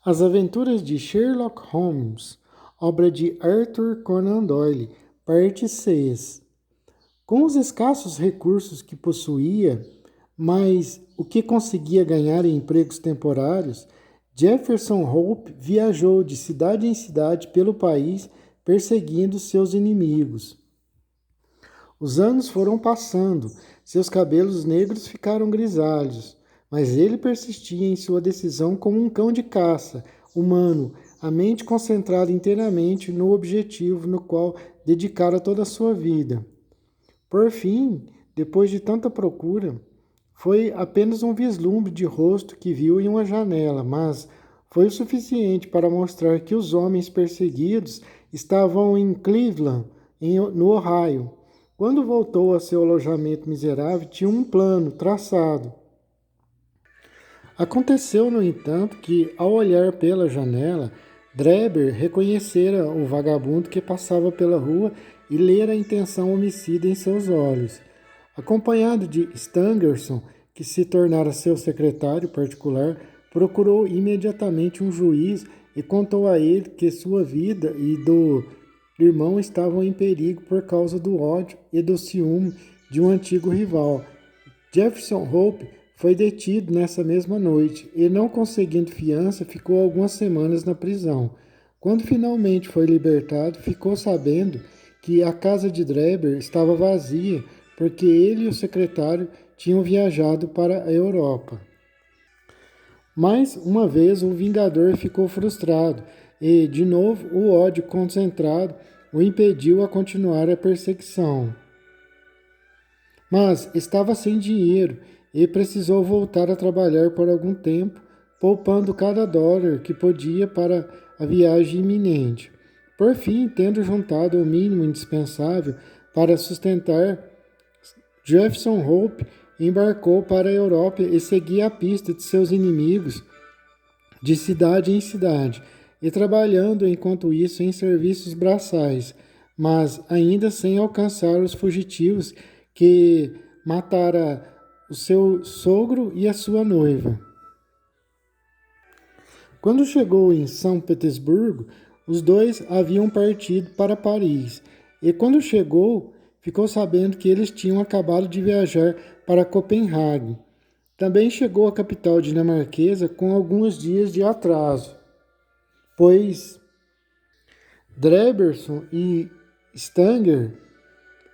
As Aventuras de Sherlock Holmes, obra de Arthur Conan Doyle, parte 6. Com os escassos recursos que possuía, mas o que conseguia ganhar em empregos temporários, Jefferson Hope viajou de cidade em cidade pelo país perseguindo seus inimigos. Os anos foram passando, seus cabelos negros ficaram grisalhos, mas ele persistia em sua decisão como um cão de caça, humano, a mente concentrada inteiramente no objetivo no qual dedicara toda a sua vida. Por fim, depois de tanta procura, foi apenas um vislumbre de rosto que viu em uma janela, mas foi o suficiente para mostrar que os homens perseguidos estavam em Cleveland, no Ohio. Quando voltou a seu alojamento miserável, tinha um plano traçado. Aconteceu, no entanto, que, ao olhar pela janela, Drebber reconhecera o vagabundo que passava pela rua e lera a intenção homicida em seus olhos. Acompanhado de Stangerson, que se tornara seu secretário particular, procurou imediatamente um juiz e contou a ele que sua vida e do irmão estavam em perigo por causa do ódio e do ciúme de um antigo rival. Jefferson Hope foi detido nessa mesma noite e, não conseguindo fiança, ficou algumas semanas na prisão. Quando finalmente foi libertado, ficou sabendo que a casa de Drebber estava vazia porque ele e o secretário tinham viajado para a Europa. Mais uma vez o Vingador ficou frustrado e, de novo, o ódio concentrado o impediu a continuar a perseguição. Mas estava sem dinheiro e precisou voltar a trabalhar por algum tempo, poupando cada dólar que podia para a viagem iminente. Por fim, tendo juntado o mínimo indispensável para sustentar, Jefferson Hope embarcou para a Europa e seguia a pista de seus inimigos de cidade em cidade, e trabalhando enquanto isso em serviços braçais, mas ainda sem alcançar os fugitivos que matara o seu sogro e a sua noiva. Quando chegou em São Petersburgo, os dois haviam partido para Paris, e quando chegou, ficou sabendo que eles tinham acabado de viajar para Copenhague. Também chegou à capital dinamarquesa com alguns dias de atraso, pois Drebberson e Stanger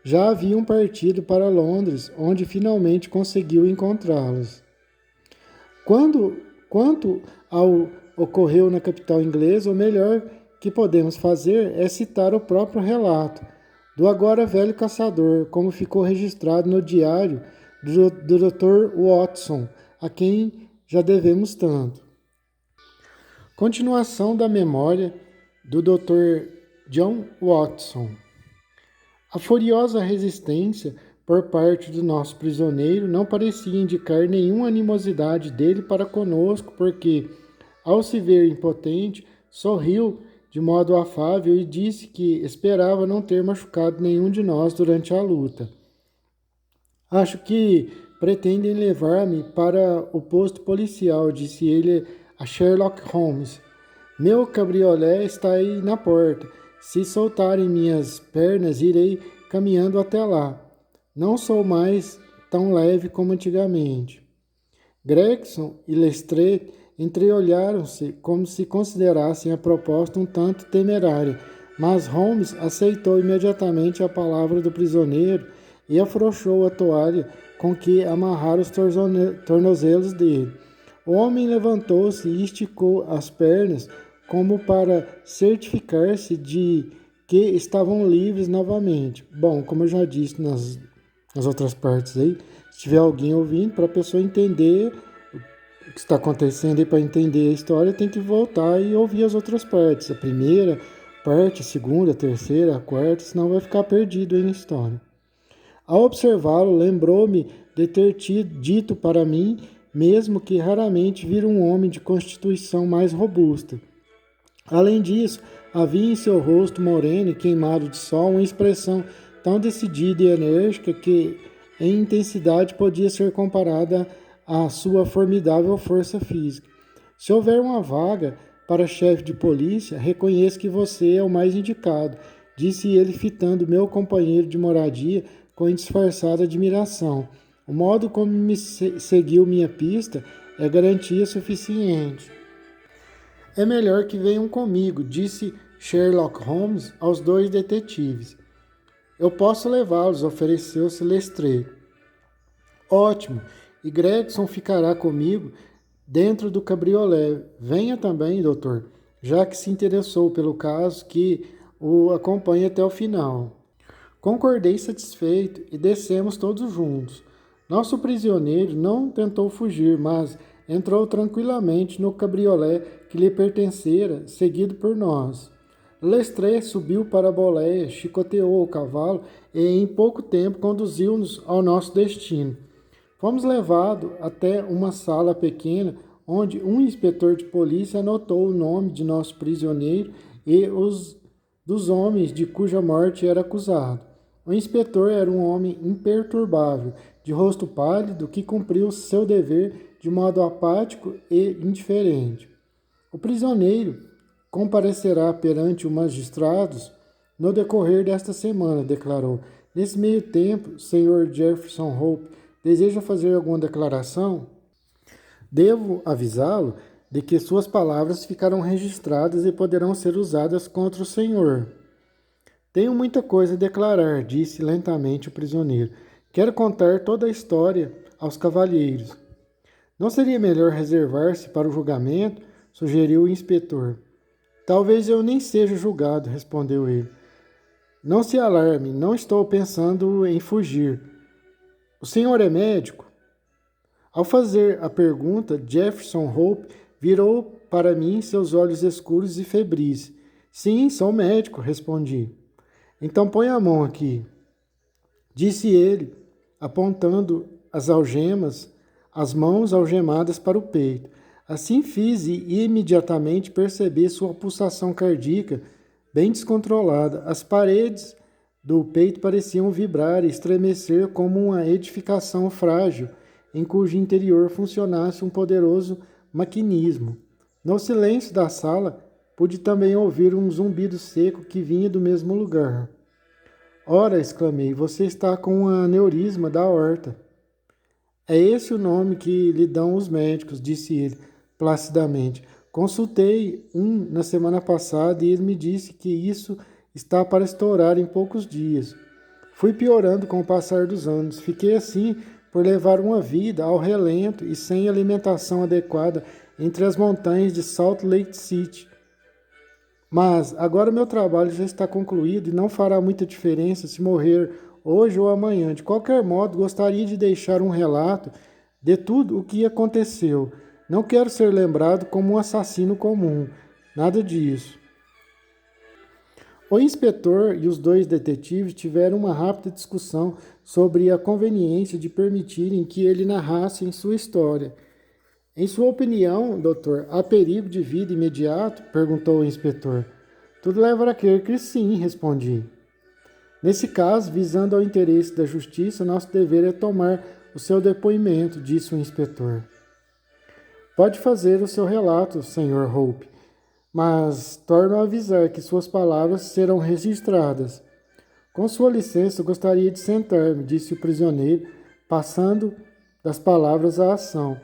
já haviam partido para Londres, onde finalmente conseguiu encontrá-los. Quanto ao ocorreu na capital inglesa, o melhor que podemos fazer é citar o próprio relato do agora velho caçador, como ficou registrado no diário do Dr. Watson, a quem já devemos tanto. Continuação da memória do Dr. John Watson. A furiosa resistência por parte do nosso prisioneiro não parecia indicar nenhuma animosidade dele para conosco, porque, ao se ver impotente, sorriu de modo afável e disse que esperava não ter machucado nenhum de nós durante a luta. Acho que pretendem levar-me para o posto policial, disse ele a Sherlock Holmes. Meu cabriolé está aí na porta. Se soltarem minhas pernas, irei caminhando até lá. Não sou mais tão leve como antigamente. Gregson e Lestrade entreolharam-se como se considerassem a proposta um tanto temerária, mas Holmes aceitou imediatamente a palavra do prisioneiro e afrouxou a toalha com que amarrara os tornozelos dele. O homem levantou-se e esticou as pernas como para certificar-se de que estavam livres novamente. Bom, como eu já disse nas outras partes aí, se tiver alguém ouvindo, para a pessoa entender o que está acontecendo e para entender a história, tem que voltar e ouvir as outras partes. A primeira parte, a segunda, a terceira, a quarta, senão vai ficar perdido aí na história. Ao observá-lo, lembrou-me de ter dito para mim mesmo que raramente vira um homem de constituição mais robusta. Além disso, havia em seu rosto moreno e queimado de sol uma expressão tão decidida e enérgica que, em intensidade, podia ser comparada à sua formidável força física. Se houver uma vaga para chefe de polícia, reconheço que você é o mais indicado, disse ele fitando meu companheiro de moradia com disfarçada admiração. O modo como me seguiu minha pista é garantia suficiente. É melhor que venham comigo, disse Sherlock Holmes aos dois detetives. Eu posso levá-los, ofereceu-se Lestrade. Ótimo, e Gregson ficará comigo dentro do cabriolé. Venha também, doutor, já que se interessou pelo caso, que o acompanhe até o final. Concordei satisfeito e descemos todos juntos. Nosso prisioneiro não tentou fugir, mas entrou tranquilamente no cabriolé que lhe pertencera, seguido por nós. Lestrade subiu para a boleia, chicoteou o cavalo e em pouco tempo conduziu-nos ao nosso destino. Fomos levados até uma sala pequena, onde um inspetor de polícia anotou o nome de nosso prisioneiro e os dos homens de cuja morte era acusado. O inspetor era um homem imperturbável, de rosto pálido, que cumpriu seu dever de modo apático e indiferente. O prisioneiro comparecerá perante os magistrados no decorrer desta semana, declarou. Nesse meio tempo, Sr. Jefferson Hope deseja fazer alguma declaração? Devo avisá-lo de que suas palavras ficarão registradas e poderão ser usadas contra o senhor. Tenho muita coisa a declarar, disse lentamente o prisioneiro. Quero contar toda a história aos cavalheiros. Não seria melhor reservar-se para o julgamento? Sugeriu o inspetor. Talvez eu nem seja julgado, respondeu ele. Não se alarme, não estou pensando em fugir. O senhor é médico? Ao fazer a pergunta, Jefferson Hope virou para mim seus olhos escuros e febris. Sim, sou médico, respondi. Então põe a mão aqui, disse ele, apontando as algemas, as mãos algemadas para o peito. Assim fiz e imediatamente percebi sua pulsação cardíaca bem descontrolada. As paredes do peito pareciam vibrar e estremecer como uma edificação frágil, em cujo interior funcionasse um poderoso maquinismo. No silêncio da sala, pude também ouvir um zumbido seco que vinha do mesmo lugar. Ora, exclamei, você está com um aneurisma da aorta. É esse o nome que lhe dão os médicos, disse ele, placidamente. Consultei um na semana passada e ele me disse que isso está para estourar em poucos dias. Fui piorando com o passar dos anos. Fiquei assim por levar uma vida ao relento e sem alimentação adequada entre as montanhas de Salt Lake City. Mas agora meu trabalho já está concluído e não fará muita diferença se morrer hoje ou amanhã. De qualquer modo, gostaria de deixar um relato de tudo o que aconteceu. Não quero ser lembrado como um assassino comum. Nada disso. O inspetor e os dois detetives tiveram uma rápida discussão sobre a conveniência de permitirem que ele narrasse em sua história. Em sua opinião, doutor, há perigo de vida imediato? Perguntou o inspetor. Tudo leva a crer que sim, respondi. Nesse caso, visando ao interesse da justiça, nosso dever é tomar o seu depoimento, disse o inspetor. Pode fazer o seu relato, Sr. Hope, mas torno a avisar que suas palavras serão registradas. Com sua licença, gostaria de sentar-me, disse o prisioneiro, passando das palavras à ação.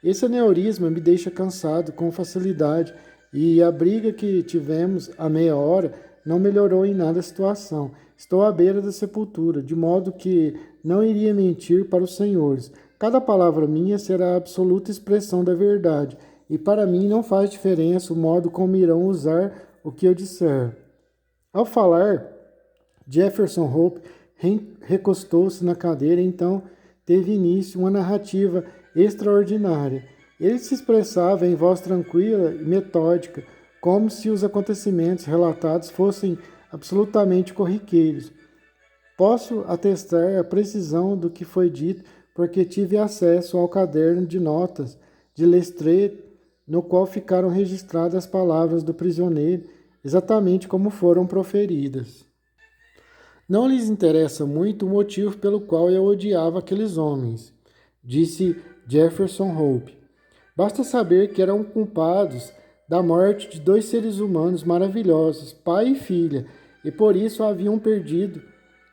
Esse aneurisma me deixa cansado com facilidade e a briga que tivemos há meia hora não melhorou em nada a situação. Estou à beira da sepultura, de modo que não iria mentir para os senhores. Cada palavra minha será a absoluta expressão da verdade, e para mim não faz diferença o modo como irão usar o que eu disser. Ao falar, Jefferson Hope recostou-se na cadeira e então teve início uma narrativa extraordinária. Ele se expressava em voz tranquila e metódica, como se os acontecimentos relatados fossem absolutamente corriqueiros. Posso atestar a precisão do que foi dito porque tive acesso ao caderno de notas de Lestrade, no qual ficaram registradas as palavras do prisioneiro, exatamente como foram proferidas. Não lhes interessa muito o motivo pelo qual eu odiava aqueles homens, disse Jefferson Hope. Basta saber que eram culpados da morte de dois seres humanos maravilhosos, pai e filha, e por isso haviam perdido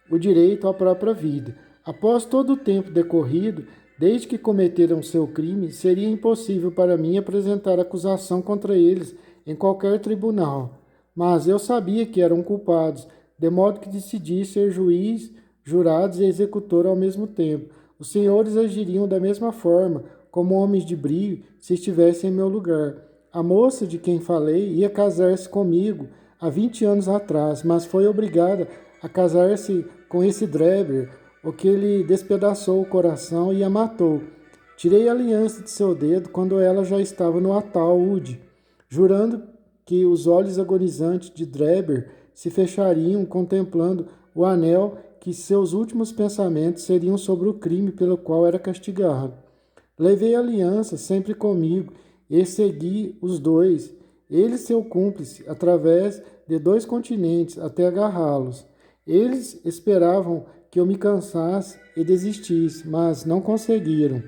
o direito à própria vida. Após todo o tempo decorrido, desde que cometeram seu crime, seria impossível para mim apresentar acusação contra eles em qualquer tribunal. Mas eu sabia que eram culpados, de modo que decidi ser juiz, jurados e executor ao mesmo tempo. Os senhores agiriam da mesma forma, como homens de brio, se estivessem em meu lugar. A moça de quem falei ia casar-se comigo há 20 anos atrás, mas foi obrigada a casar-se com esse Dreber, o que lhe despedaçou o coração e a matou. Tirei a aliança de seu dedo quando ela já estava no ataúde, jurando que os olhos agonizantes de Dreber se fechariam contemplando o anel, que seus últimos pensamentos seriam sobre o crime pelo qual era castigado. Levei a aliança sempre comigo e segui os dois, ele seu cúmplice, através de 2 continentes até agarrá-los. Eles esperavam que eu me cansasse e desistisse, mas não conseguiram.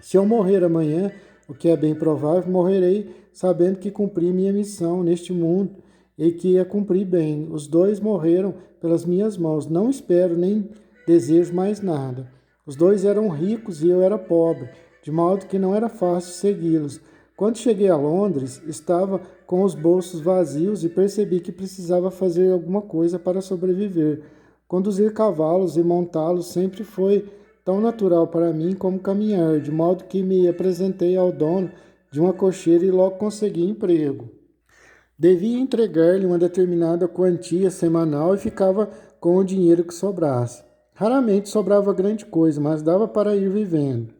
Se eu morrer amanhã, o que é bem provável, morrerei sabendo que cumpri minha missão neste mundo e que a cumpri bem. Os dois morreram pelas minhas mãos. Não espero nem desejo mais nada. Os dois eram ricos e eu era pobre, de modo que não era fácil segui-los. Quando cheguei a Londres, estava com os bolsos vazios e percebi que precisava fazer alguma coisa para sobreviver. Conduzir cavalos e montá-los sempre foi tão natural para mim como caminhar, de modo que me apresentei ao dono de uma cocheira e logo consegui emprego. Devia entregar-lhe uma determinada quantia semanal e ficava com o dinheiro que sobrasse. Raramente sobrava grande coisa, mas dava para ir vivendo.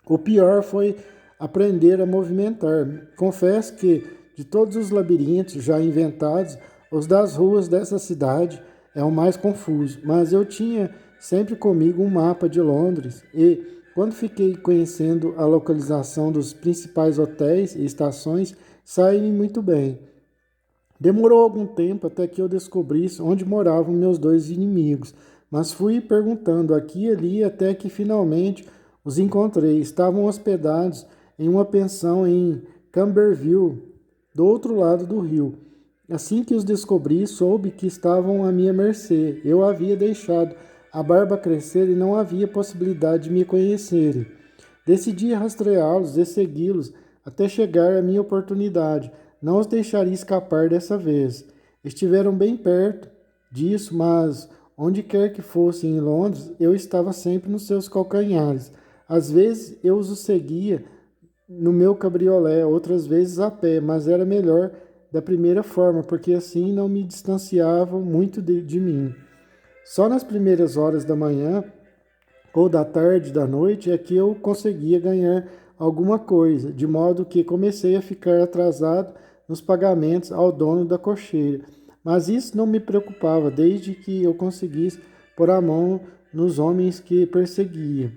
O pior foi aprender a movimentar. Confesso que, de todos os labirintos já inventados, os das ruas dessa cidade é o mais confuso, mas eu tinha sempre comigo um mapa de Londres e, quando fiquei conhecendo a localização dos principais hotéis e estações, saí muito bem. Demorou algum tempo até que eu descobrisse onde moravam meus dois inimigos, mas fui perguntando aqui e ali até que finalmente os encontrei. Estavam hospedados em uma pensão em Camberville, do outro lado do rio. Assim que os descobri, soube que estavam à minha mercê. Eu havia deixado a barba crescer e não havia possibilidade de me conhecerem. Decidi rastreá-los e segui-los até chegar à minha oportunidade. Não os deixaria escapar dessa vez. Estiveram bem perto disso, mas onde quer que fossem em Londres, eu estava sempre nos seus calcanhares. Às vezes eu os seguia no meu cabriolé, outras vezes a pé, mas era melhor da primeira forma, porque assim não me distanciavam muito de mim. Só nas primeiras horas da manhã ou da tarde, da noite, é que eu conseguia ganhar alguma coisa, de modo que comecei a ficar atrasado nos pagamentos ao dono da cocheira. Mas isso não me preocupava, desde que eu conseguisse pôr a mão nos homens que perseguia.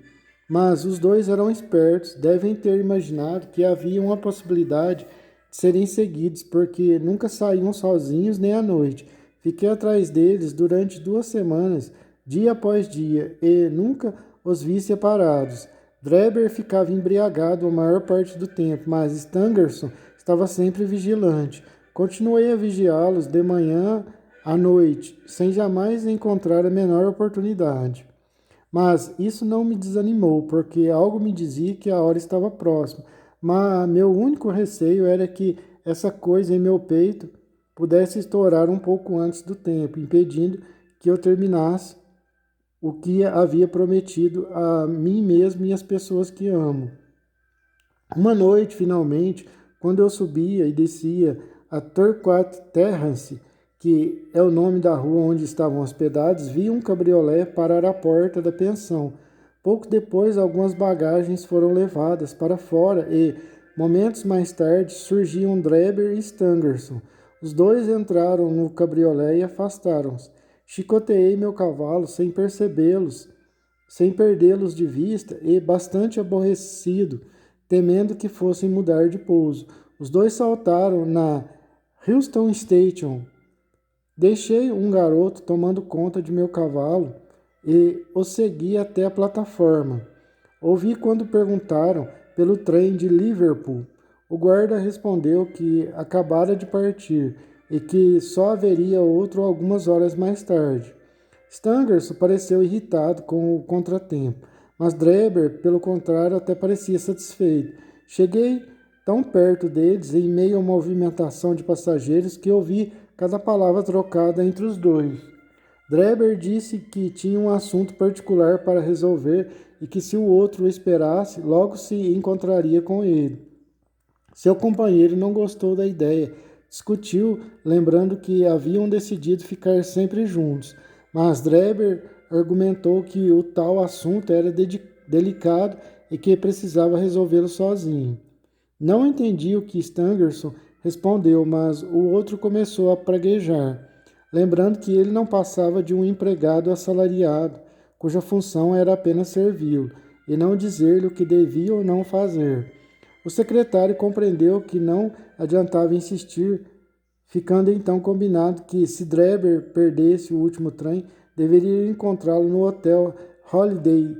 Mas os dois eram espertos, devem ter imaginado que havia uma possibilidade de serem seguidos, porque nunca saíam sozinhos nem à noite. Fiquei atrás deles durante 2 semanas, dia após dia, e nunca os vi separados. Dreber ficava embriagado a maior parte do tempo, mas Stangerson estava sempre vigilante. Continuei a vigiá-los de manhã à noite, sem jamais encontrar a menor oportunidade. Mas isso não me desanimou, porque algo me dizia que a hora estava próxima. Mas meu único receio era que essa coisa em meu peito pudesse estourar um pouco antes do tempo, impedindo que eu terminasse o que havia prometido a mim mesmo e às pessoas que amo. Uma noite, finalmente, quando eu subia e descia a Torquay Terrace, que é o nome da rua onde estavam hospedados, vi um cabriolé parar à porta da pensão. Pouco depois, algumas bagagens foram levadas para fora e, momentos mais tarde, surgiam Dreber e Stangerson. Os dois entraram no cabriolé e afastaram-se. Chicoteei meu cavalo sem percebê-los, sem perdê-los de vista e, bastante aborrecido, temendo que fossem mudar de pouso. Os dois saltaram na Houston Station. Deixei um garoto tomando conta de meu cavalo e o segui até a plataforma. Ouvi quando perguntaram pelo trem de Liverpool. O guarda respondeu que acabara de partir e que só haveria outro algumas horas mais tarde. Stangerson pareceu irritado com o contratempo, mas Dreber, pelo contrário, até parecia satisfeito. Cheguei tão perto deles, em meio a uma movimentação de passageiros, que ouvi cada palavra trocada entre os dois. Dreber disse que tinha um assunto particular para resolver e que, se o outro o esperasse, logo se encontraria com ele. Seu companheiro não gostou da ideia. Discutiu, lembrando que haviam decidido ficar sempre juntos, mas Dreber argumentou que o tal assunto era delicado e que precisava resolvê-lo sozinho. Não entendi o que Stangerson respondeu, mas o outro começou a praguejar, lembrando que ele não passava de um empregado assalariado, cuja função era apenas servi-lo, e não dizer-lhe o que devia ou não fazer. O secretário compreendeu que não adiantava insistir, ficando então combinado que, se Dreber perdesse o último trem, deveria encontrá-lo no hotel Holiday.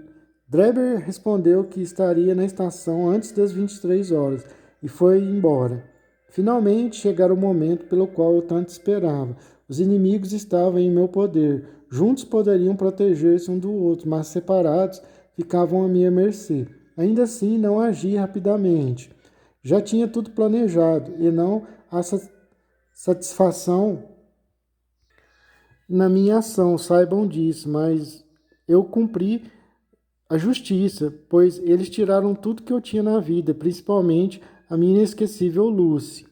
Dreber respondeu que estaria na estação antes das 23 horas e foi embora. Finalmente chegara o momento pelo qual eu tanto esperava. Os inimigos estavam em meu poder. Juntos poderiam proteger-se um do outro, mas separados ficavam à minha mercê. Ainda assim, não agi rapidamente. Já tinha tudo planejado e não a satisfação na minha ação, saibam disso, mas eu cumpri a justiça, pois eles tiraram tudo que eu tinha na vida, principalmente a minha inesquecível Lucy.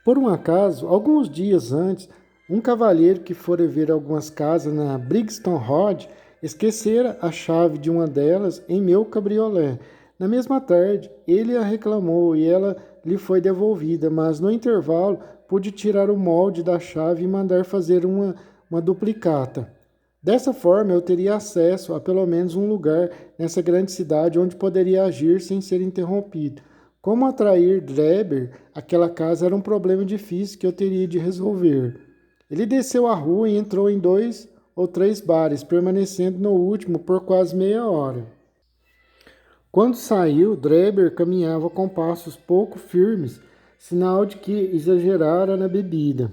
Por um acaso, alguns dias antes, um cavalheiro que fora ver algumas casas na Brixton Road esquecera a chave de uma delas em meu cabriolé. Na mesma tarde, ele a reclamou e ela lhe foi devolvida, mas no intervalo pude tirar o molde da chave e mandar fazer uma duplicata. Dessa forma, eu teria acesso a pelo menos um lugar nessa grande cidade onde poderia agir sem ser interrompido. Como atrair Dreber àquela casa era um problema difícil que eu teria de resolver. Ele desceu a rua e entrou em 2 ou 3 bares, permanecendo no último por quase meia hora. Quando saiu, Dreber caminhava com passos pouco firmes, sinal de que exagerara na bebida.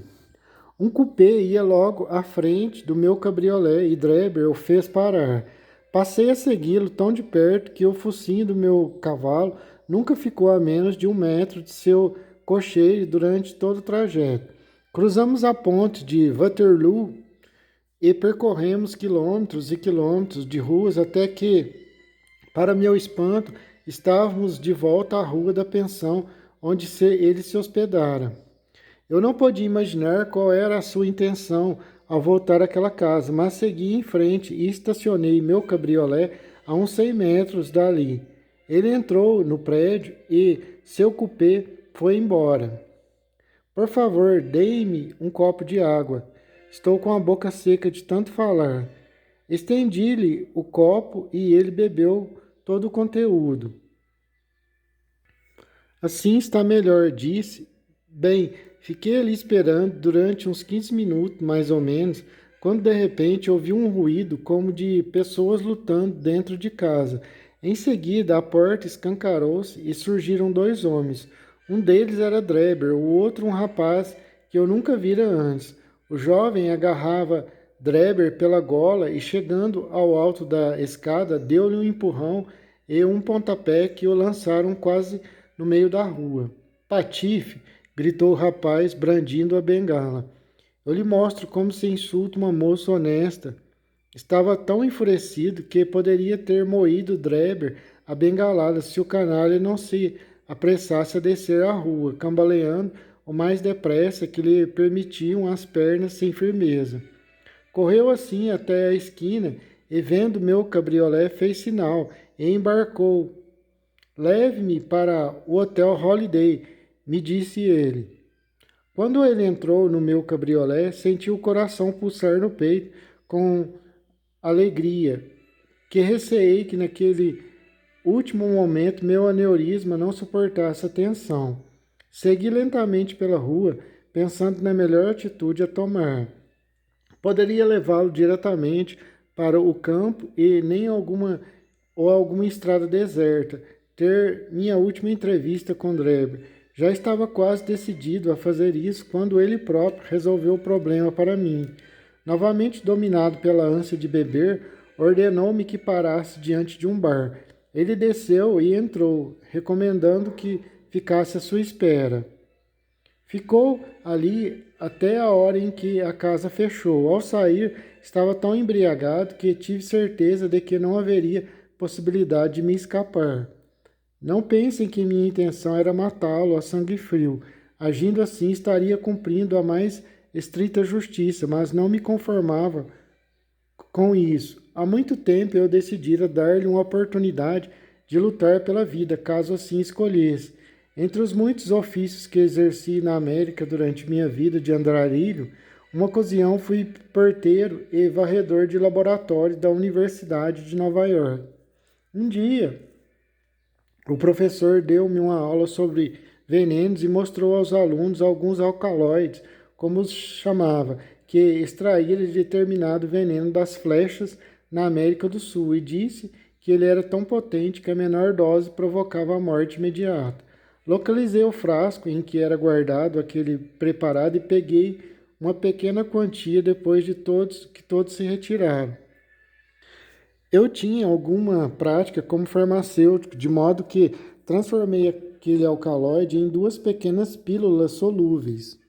Um cupê ia logo à frente do meu cabriolé e Dreber o fez parar. Passei a segui-lo tão de perto que o focinho do meu cavalo nunca ficou a menos de 1 metro de seu cocheiro durante todo o trajeto. Cruzamos a ponte de Waterloo e percorremos quilômetros e quilômetros de ruas até que, para meu espanto, estávamos de volta à rua da pensão onde ele se hospedara. Eu não podia imaginar qual era a sua intenção ao voltar àquela casa, mas segui em frente e estacionei meu cabriolé a uns 100 metros dali. Ele entrou no prédio e seu cupê foi embora. Por favor, dê-me um copo de água. Estou com a boca seca de tanto falar. Estendi-lhe o copo e ele bebeu todo o conteúdo. Assim está melhor, disse. Bem, fiquei ali esperando durante uns 15 minutos, mais ou menos, quando de repente ouvi um ruído como de pessoas lutando dentro de casa. Em seguida, a porta escancarou-se e surgiram 2 homens. Um deles era Dreber, o outro um rapaz que eu nunca vira antes. O jovem agarrava Dreber pela gola e, chegando ao alto da escada, deu-lhe um empurrão e um pontapé que o lançaram quase no meio da rua. Patife! Gritou o rapaz, brandindo a bengala. Eu lhe mostro como se insulta uma moça honesta. Estava tão enfurecido que poderia ter moído Dreber a bengalada se o canalha não se apressasse a descer a rua, cambaleando o mais depressa que lhe permitiam as pernas sem firmeza. Correu assim até a esquina e, vendo meu cabriolé, fez sinal e embarcou. Leve-me para o Hotel Holiday, me disse ele. Quando ele entrou no meu cabriolé, senti o coração pulsar no peito com alegria, que receei que naquele último momento meu aneurisma não suportasse a tensão. Segui lentamente pela rua, pensando na melhor atitude a tomar. Poderia levá-lo diretamente para o campo e nem alguma estrada deserta. ter minha última entrevista com Dreber. Já estava quase decidido a fazer isso quando ele próprio resolveu o problema para mim. Novamente dominado pela ânsia de beber, ordenou-me que parasse diante de um bar. Ele desceu e entrou, recomendando que ficasse à sua espera. Ficou ali até a hora em que a casa fechou. Ao sair, estava tão embriagado que tive certeza de que não haveria possibilidade de me escapar. Não pensem que minha intenção era matá-lo a sangue frio. Agindo assim, estaria cumprindo a mais estrita justiça, mas não me conformava com isso. Há muito tempo eu decidira dar-lhe uma oportunidade de lutar pela vida, caso assim escolhesse. Entre os muitos ofícios que exerci na América durante minha vida de andarilho, uma ocasião fui porteiro e varredor de laboratório da Universidade de Nova York. Um dia, o professor deu-me uma aula sobre venenos e mostrou aos alunos alguns alcaloides, como os chamava, que extraíram de determinado veneno das flechas na América do Sul, e disse que ele era tão potente que a menor dose provocava a morte imediata. Localizei o frasco em que era guardado aquele preparado e peguei uma pequena quantia depois de que todos se retiraram. Eu tinha alguma prática como farmacêutico, de modo que transformei aquele alcaloide em duas pequenas pílulas solúveis.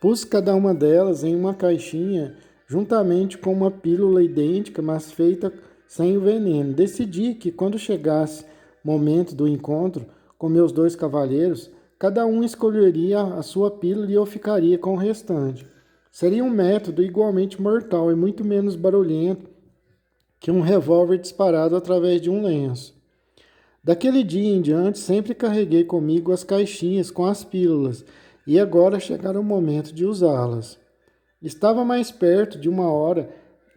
Pus cada uma delas em uma caixinha, juntamente com uma pílula idêntica, mas feita sem o veneno. Decidi que, quando chegasse o momento do encontro com meus dois cavalheiros, cada um escolheria a sua pílula e eu ficaria com o restante. Seria um método igualmente mortal e muito menos barulhento que um revólver disparado através de um lenço. Daquele dia em diante, sempre carreguei comigo as caixinhas com as pílulas, e agora chegara o momento de usá-las. Estava mais perto de uma hora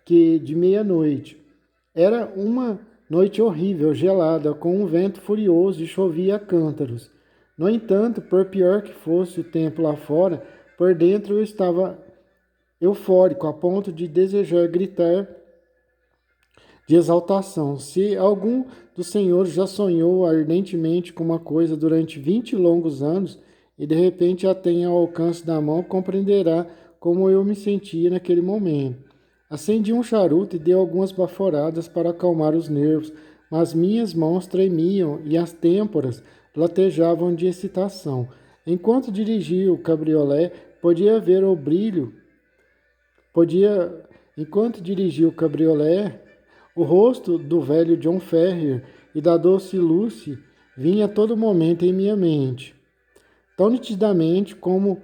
que de meia-noite. Era uma noite horrível, gelada, com um vento furioso e chovia a cântaros. No entanto, por pior que fosse o tempo lá fora, por dentro eu estava eufórico, a ponto de desejar gritar de exaltação. Se algum dos senhores já sonhou ardentemente com uma coisa durante 20 longos anos e de repente a tem ao alcance da mão, compreenderá como eu me sentia naquele momento. Acendi um charuto e dei algumas baforadas para acalmar os nervos, mas minhas mãos tremiam e as têmporas latejavam de excitação. Enquanto dirigia o cabriolé, podia ver o brilho, enquanto dirigia o cabriolé, o rosto do velho John Ferrier e da doce Lucy vinha a todo momento em minha mente, tão nitidamente como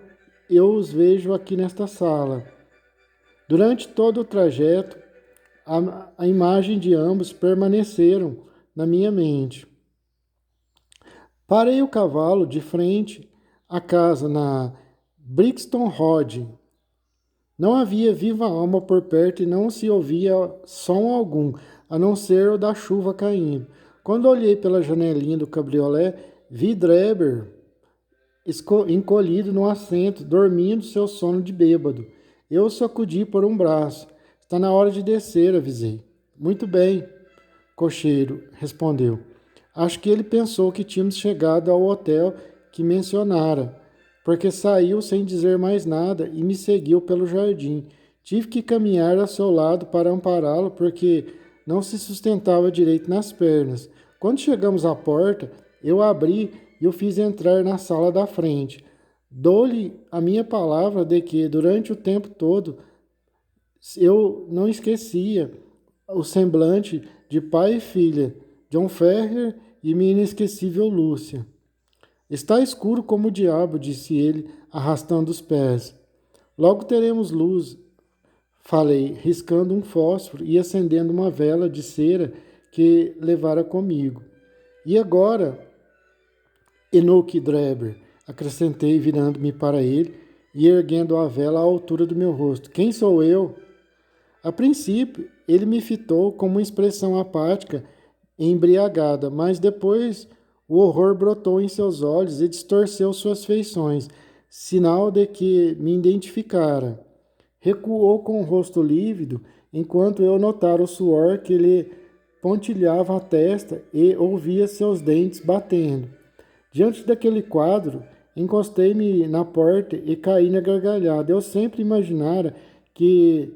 eu os vejo aqui nesta sala. Durante todo o trajeto, a imagem de ambos permaneceram na minha mente. Parei o cavalo de frente à casa na Brixton Road. Não havia viva alma por perto e não se ouvia som algum, a não ser o da chuva caindo. Quando olhei pela janelinha do cabriolé, vi Dreber encolhido no assento, dormindo seu sono de bêbado. Eu o sacudi por um braço. Está na hora de descer, avisei. Muito bem, cocheiro, respondeu. Acho que ele pensou que tínhamos chegado ao hotel que mencionara, porque saiu sem dizer mais nada e me seguiu pelo jardim. Tive que caminhar ao seu lado para ampará-lo, porque não se sustentava direito nas pernas. Quando chegamos à porta, eu abri e o fiz entrar na sala da frente. Dou-lhe a minha palavra de que, durante o tempo todo, eu não esquecia o semblante de pai e filha, John Ferrier e minha inesquecível Lúcia. Está escuro como o diabo, disse ele, arrastando os pés. Logo teremos luz, falei, riscando um fósforo e acendendo uma vela de cera que levara comigo. E agora, Enoch Dreber, acrescentei, virando-me para ele e erguendo a vela à altura do meu rosto. Quem sou eu? A princípio, ele me fitou com uma expressão apática e embriagada, mas depois o horror brotou em seus olhos e distorceu suas feições, sinal de que me identificara. Recuou com o rosto lívido, enquanto eu notara o suor que lhe pontilhava a testa e ouvia seus dentes batendo. Diante daquele quadro, encostei-me na porta e caí na gargalhada. Eu sempre imaginara que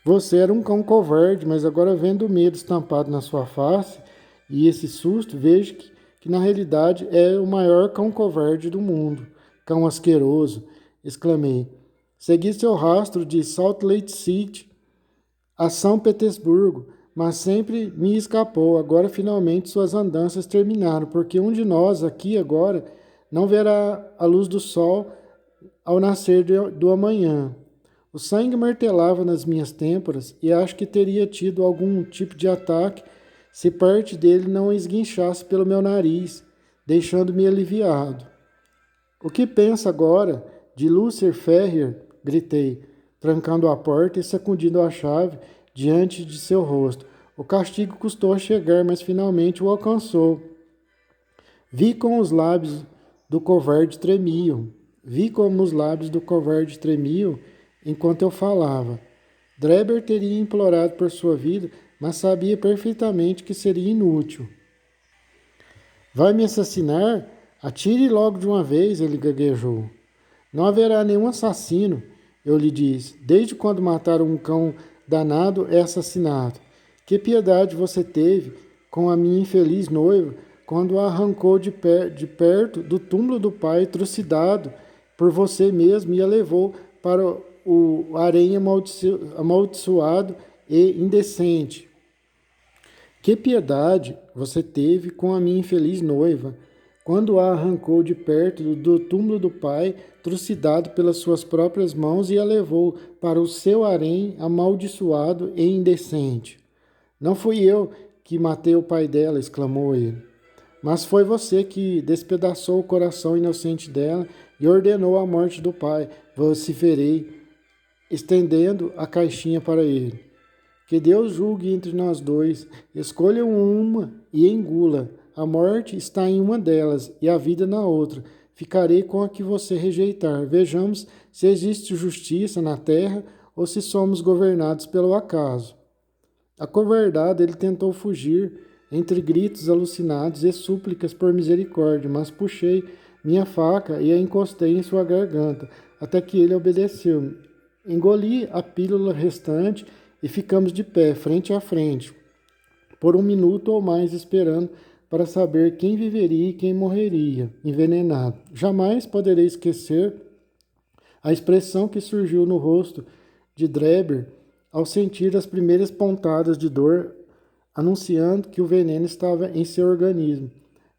você era um cão covarde, mas agora vendo o medo estampado na sua face e esse susto, vejo que na realidade é o maior cão covarde do mundo. Cão asqueroso, exclamei. Segui seu rastro de Salt Lake City a São Petersburgo, mas sempre me escapou. Agora finalmente suas andanças terminaram, porque um de nós aqui agora não verá a luz do sol ao nascer do amanhã. O sangue martelava nas minhas têmporas e acho que teria tido algum tipo de ataque se parte dele não esguinchasse pelo meu nariz, deixando-me aliviado. O que pensa agora de Lucifer Ferrier? Gritei, trancando a porta e sacudindo a chave diante de seu rosto. O castigo custou a chegar, mas finalmente o alcançou. Vi como os lábios do covarde tremiam. Vi como os lábios do covarde tremiam enquanto eu falava. Dreber teria implorado por sua vida, mas sabia perfeitamente que seria inútil. Vai me assassinar? Atire logo de uma vez, ele gaguejou. Não haverá nenhum assassino, eu lhe disse. Desde quando mataram um cão danado é assassinato. Que piedade você teve com a minha infeliz noiva quando a arrancou de perto do túmulo do pai, trucidado por você mesmo, e a levou para o harém amaldiçoado e indecente. Que piedade você teve com a minha infeliz noiva, quando a arrancou de perto do túmulo do pai, trucidado pelas suas próprias mãos, e a levou para o seu harém amaldiçoado e indecente. Não fui eu que matei o pai dela, exclamou ele. Mas foi você que despedaçou o coração inocente dela e ordenou a morte do pai, vociferei, estendendo a caixinha para ele. Que Deus julgue entre nós dois, escolha uma e engula. A morte está em uma delas e a vida na outra. Ficarei com a que você rejeitar. Vejamos se existe justiça na terra ou se somos governados pelo acaso. Acovardado, ele tentou fugir, entre gritos alucinados e súplicas por misericórdia, mas puxei minha faca e a encostei em sua garganta, até que ele obedeceu. Engoli a pílula restante e ficamos de pé, frente a frente, por um minuto ou mais esperando para saber quem viveria e quem morreria, envenenado. Jamais poderei esquecer a expressão que surgiu no rosto de Dreber ao sentir as primeiras pontadas de dor, anunciando que o veneno estava em seu organismo.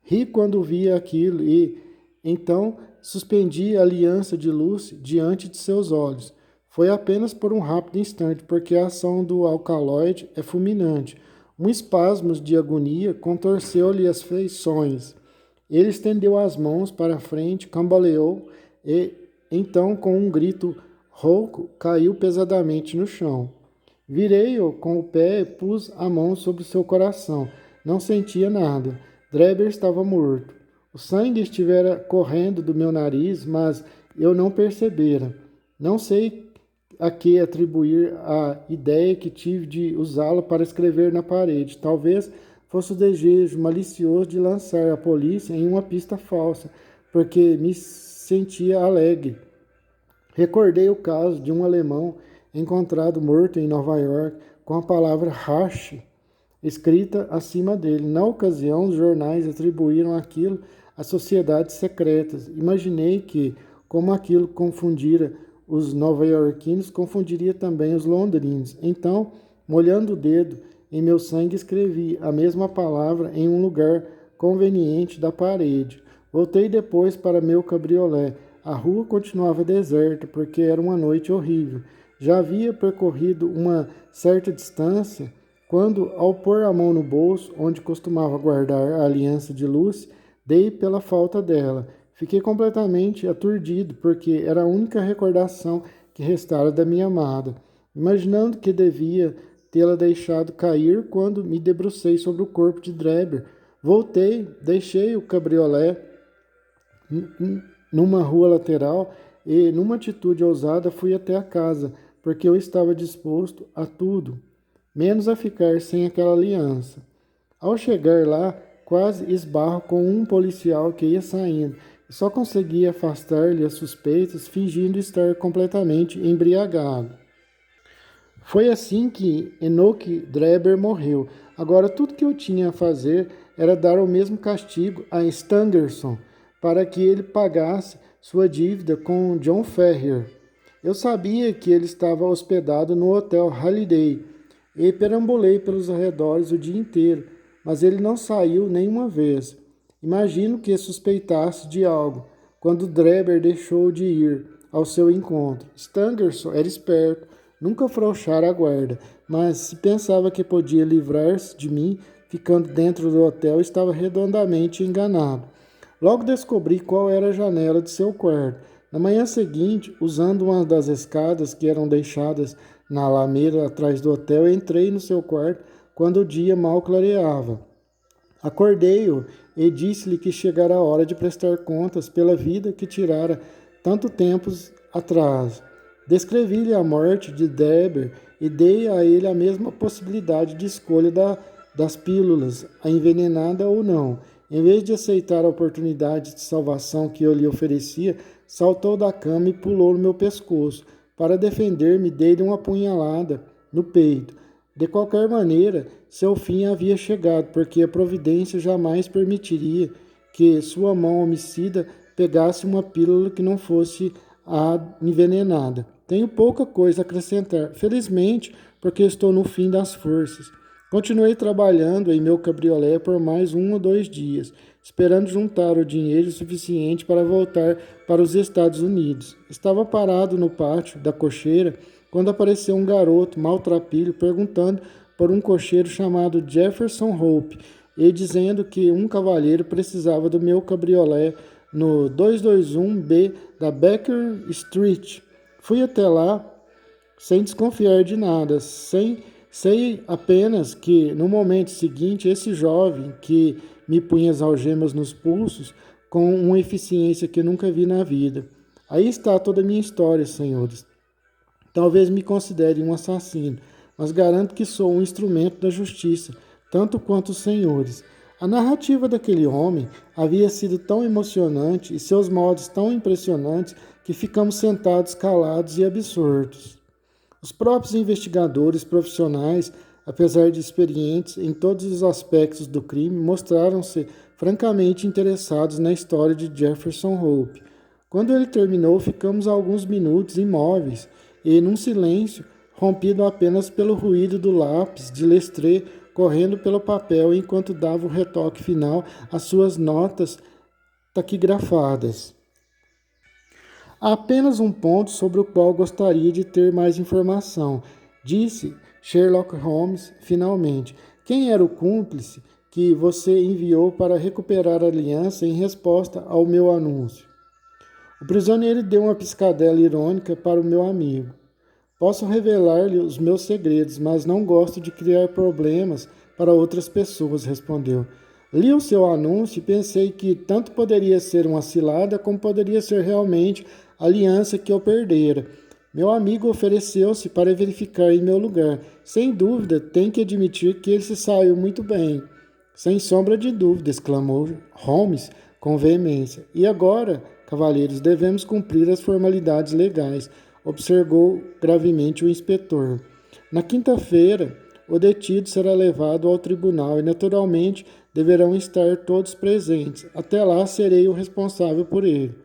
Ri quando via aquilo e, então, suspendi a aliança de luz diante de seus olhos. Foi apenas por um rápido instante, porque a ação do alcaloide é fulminante. Um espasmo de agonia contorceu-lhe as feições. Ele estendeu as mãos para a frente, cambaleou e, então, com um grito rouco, caiu pesadamente no chão. Virei-o com o pé e pus a mão sobre seu coração. Não sentia nada. Dreber estava morto. O sangue estivera correndo do meu nariz, mas eu não percebera. Não sei a que atribuir a ideia que tive de usá-lo para escrever na parede. Talvez fosse o desejo malicioso de lançar a polícia em uma pista falsa, porque me sentia alegre. Recordei o caso de um alemão encontrado morto em Nova York com a palavra Rache escrita acima dele. Na ocasião, os jornais atribuíram aquilo a sociedades secretas. Imaginei que, como aquilo confundira os nova-iorquinos, confundiria também os londrinos. Então, molhando o dedo em meu sangue, escrevi a mesma palavra em um lugar conveniente da parede. Voltei depois para meu cabriolé. A rua continuava deserta, porque era uma noite horrível. Já havia percorrido uma certa distância quando, ao pôr a mão no bolso, onde costumava guardar a aliança de luz, dei pela falta dela. Fiquei completamente aturdido, porque era a única recordação que restara da minha amada, imaginando que devia tê-la deixado cair quando me debrucei sobre o corpo de Dreber. Voltei, deixei o cabriolé numa rua lateral e, numa atitude ousada, fui até a casa, porque eu estava disposto a tudo. menos a ficar sem aquela aliança. Ao chegar lá, quase esbarro com um policial que ia saindo e só conseguia afastar-lhe as suspeitas fingindo estar completamente embriagado. Foi assim que Enoch Drebber morreu. Agora tudo que eu tinha a fazer era dar o mesmo castigo a Stangerson para que ele pagasse sua dívida com John Ferrier. Eu sabia que ele estava hospedado no Hotel Halliday e perambulei pelos arredores o dia inteiro, mas ele não saiu nenhuma vez. Imagino que suspeitasse de algo quando Drebber deixou de ir ao seu encontro. Stangerson era esperto, nunca afrouxara a guarda, mas se pensava que podia livrar-se de mim ficando dentro do hotel, estava redondamente enganado. Logo descobri qual era a janela de seu quarto. Na manhã seguinte, usando uma das escadas que eram deixadas na alameda atrás do hotel, entrei no seu quarto quando o dia mal clareava. Acordei-o e disse-lhe que chegara a hora de prestar contas pela vida que tirara tanto tempo atrás. Descrevi-lhe a morte de Drebber e dei a ele a mesma possibilidade de escolha das pílulas, a envenenada ou não. Em vez de aceitar a oportunidade de salvação que eu lhe oferecia, saltou da cama e pulou no meu pescoço. Para defender-me, dei-lhe uma punhalada no peito. De qualquer maneira, seu fim havia chegado, porque a providência jamais permitiria que sua mão homicida pegasse uma pílula que não fosse a envenenada. Tenho pouca coisa a acrescentar, felizmente, porque estou no fim das forças. Continuei trabalhando em meu cabriolé por mais 1 ou 2 dias, esperando juntar o dinheiro suficiente para voltar para os Estados Unidos. Estava parado no pátio da cocheira quando apareceu um garoto maltrapilho perguntando por um cocheiro chamado Jefferson Hope e dizendo que um cavalheiro precisava do meu cabriolé no 221B da Baker Street. Fui até lá sem desconfiar de nada, sei apenas que no momento seguinte esse jovem que me punha as algemas nos pulsos com uma eficiência que nunca vi na vida. Aí está toda a minha história, senhores. Talvez me considere um assassino, mas garanto que sou um instrumento da justiça, tanto quanto os senhores. A narrativa daquele homem havia sido tão emocionante e seus modos tão impressionantes que ficamos sentados calados e absortos. Os próprios investigadores profissionais, apesar de experientes em todos os aspectos do crime, mostraram-se francamente interessados na história de Jefferson Hope. Quando ele terminou, ficamos alguns minutos imóveis e num silêncio rompido apenas pelo ruído do lápis de Lestrade correndo pelo papel enquanto dava o retoque final às suas notas taquigrafadas. Há apenas um ponto sobre o qual gostaria de ter mais informação, disse Sherlock Holmes finalmente. Quem era o cúmplice que você enviou para recuperar a aliança em resposta ao meu anúncio? O prisioneiro deu uma piscadela irônica para o meu amigo. Posso revelar-lhe os meus segredos, mas não gosto de criar problemas para outras pessoas, respondeu. Li o seu anúncio e pensei que tanto poderia ser uma cilada como poderia ser realmente a aliança que eu perdera. Meu amigo ofereceu-se para verificar em meu lugar. Sem dúvida, tem que admitir que ele se saiu muito bem. Sem sombra de dúvida, exclamou Holmes com veemência. E agora, cavalheiros, devemos cumprir as formalidades legais, observou gravemente o inspetor. Na quinta-feira, o detido será levado ao tribunal e, naturalmente, deverão estar todos presentes. Até lá, serei o responsável por ele.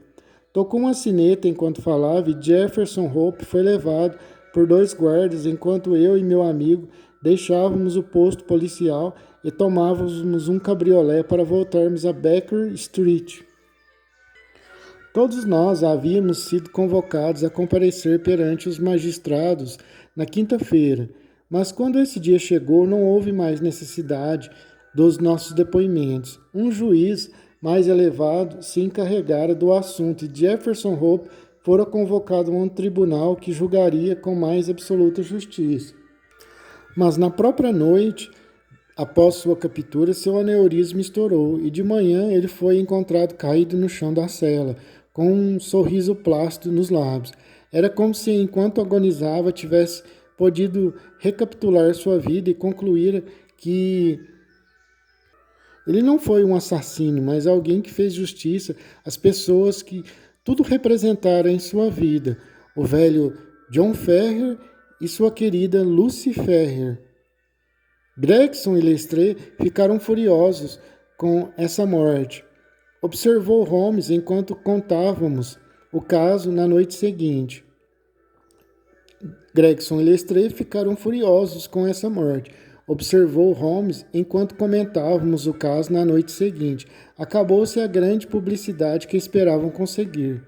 Tocou uma sineta enquanto falava e Jefferson Hope foi levado por 2 guardas enquanto eu e meu amigo deixávamos o posto policial e tomávamos um cabriolé para voltarmos a Baker Street. Todos nós havíamos sido convocados a comparecer perante os magistrados na quinta-feira, mas quando esse dia chegou não houve mais necessidade dos nossos depoimentos. Um juiz mais elevado se encarregara do assunto e Jefferson Hope fora convocado a um tribunal que julgaria com mais absoluta justiça. Mas na própria noite, após sua captura, seu aneurisma estourou e de manhã ele foi encontrado caído no chão da cela, com um sorriso plácido nos lábios. Era como se, enquanto agonizava, tivesse podido recapitular sua vida e concluir que ele não foi um assassino, mas alguém que fez justiça às pessoas que tudo representaram em sua vida. O velho John Ferrer e sua querida Lucy Ferrer. Gregson e Lestrade ficaram furiosos com essa morte. Observou Holmes enquanto contávamos o caso na noite seguinte. Gregson e Lestrade ficaram furiosos com essa morte. Observou Holmes enquanto comentávamos o caso na noite seguinte. Acabou-se a grande publicidade que esperavam conseguir.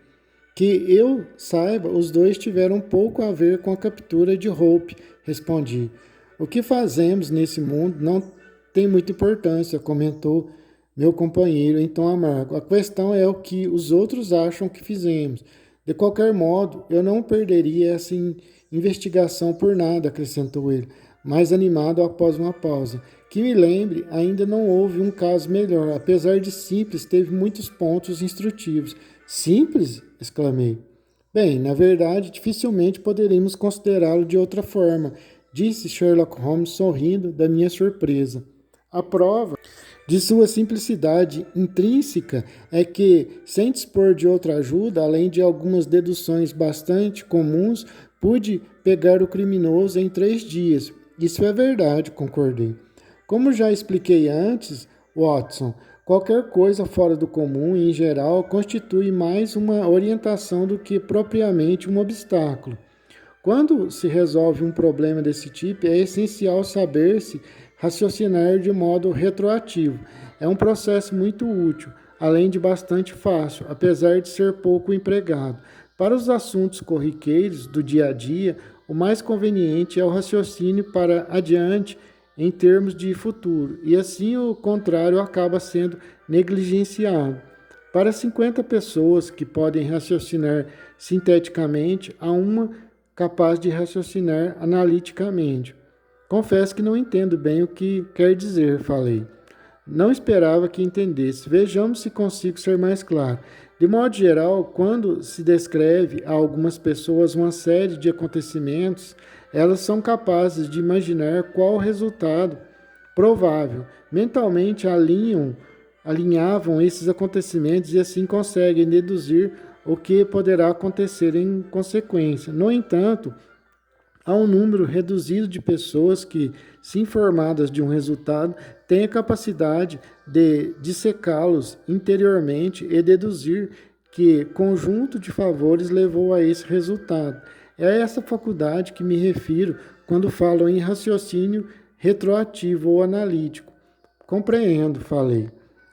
Que eu saiba, os dois tiveram pouco a ver com a captura de Hope, respondi. O que fazemos nesse mundo não tem muita importância, comentou meu companheiro em tom amargo. A questão é o que os outros acham que fizemos. De qualquer modo, eu não perderia essa investigação por nada, acrescentou ele, mais animado após uma pausa. Que me lembre, ainda não houve um caso melhor. Apesar de simples, teve muitos pontos instrutivos. Simples? Exclamei. Bem, na verdade, dificilmente poderíamos considerá-lo de outra forma, disse Sherlock Holmes sorrindo da minha surpresa. A prova de sua simplicidade intrínseca é que, sem dispor de outra ajuda, além de algumas deduções bastante comuns, pude pegar o criminoso em 3 dias. Isso é verdade, concordei. Como já expliquei antes, Watson, qualquer coisa fora do comum, em geral, constitui mais uma orientação do que propriamente um obstáculo. Quando se resolve um problema desse tipo, é essencial saber-se raciocinar de modo retroativo. É um processo muito útil, além de bastante fácil, apesar de ser pouco empregado. Para os assuntos corriqueiros do dia a dia, o mais conveniente é o raciocínio para adiante em termos de futuro, e assim o contrário acaba sendo negligenciado. Para 50 pessoas que podem raciocinar sinteticamente, há uma capaz de raciocinar analiticamente. Confesso que não entendo bem o que quer dizer, falei. Não esperava que entendesse. Vejamos se consigo ser mais claro. De modo geral, quando se descreve a algumas pessoas uma série de acontecimentos, elas são capazes de imaginar qual o resultado provável. Mentalmente alinhavam esses acontecimentos e assim conseguem deduzir o que poderá acontecer em consequência. No entanto, há um número reduzido de pessoas que, se informadas de um resultado, têm a capacidade de dissecá-los interiormente e deduzir que conjunto de favores levou a esse resultado. É a essa faculdade que me refiro quando falo em raciocínio retroativo ou analítico. Compreendo, falei.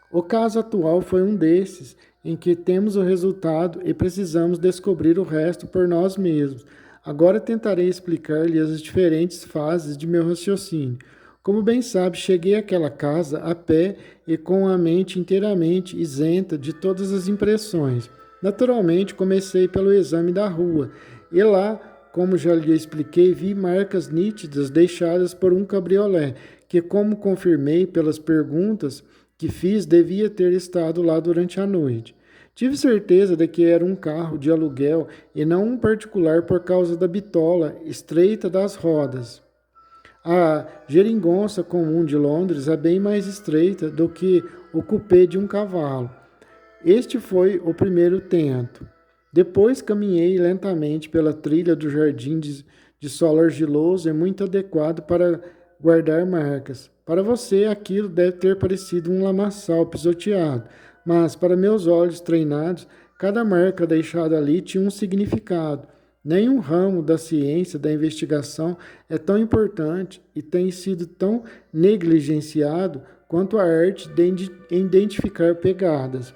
O caso atual foi um desses, em que temos o resultado e precisamos descobrir o resto por nós mesmos. Agora tentarei explicar-lhe as diferentes fases de meu raciocínio. Como bem sabe, cheguei àquela casa a pé e com a mente inteiramente isenta de todas as impressões. Naturalmente, comecei pelo exame da rua, e lá, como já lhe expliquei, vi marcas nítidas deixadas por um cabriolé, que, como confirmei pelas perguntas que fiz, devia ter estado lá durante a noite. Tive certeza de que era um carro de aluguel e não um particular por causa da bitola estreita das rodas. A geringonça comum de Londres é bem mais estreita do que o cupê de um cavalo. Este foi o primeiro tento. Depois caminhei lentamente pela trilha do jardim de solo argiloso e muito adequado para guardar marcas. Para você, aquilo deve ter parecido um lamaçal pisoteado, mas para meus olhos treinados, cada marca deixada ali tinha um significado. Nenhum ramo da ciência da investigação é tão importante e tem sido tão negligenciado quanto a arte de identificar pegadas.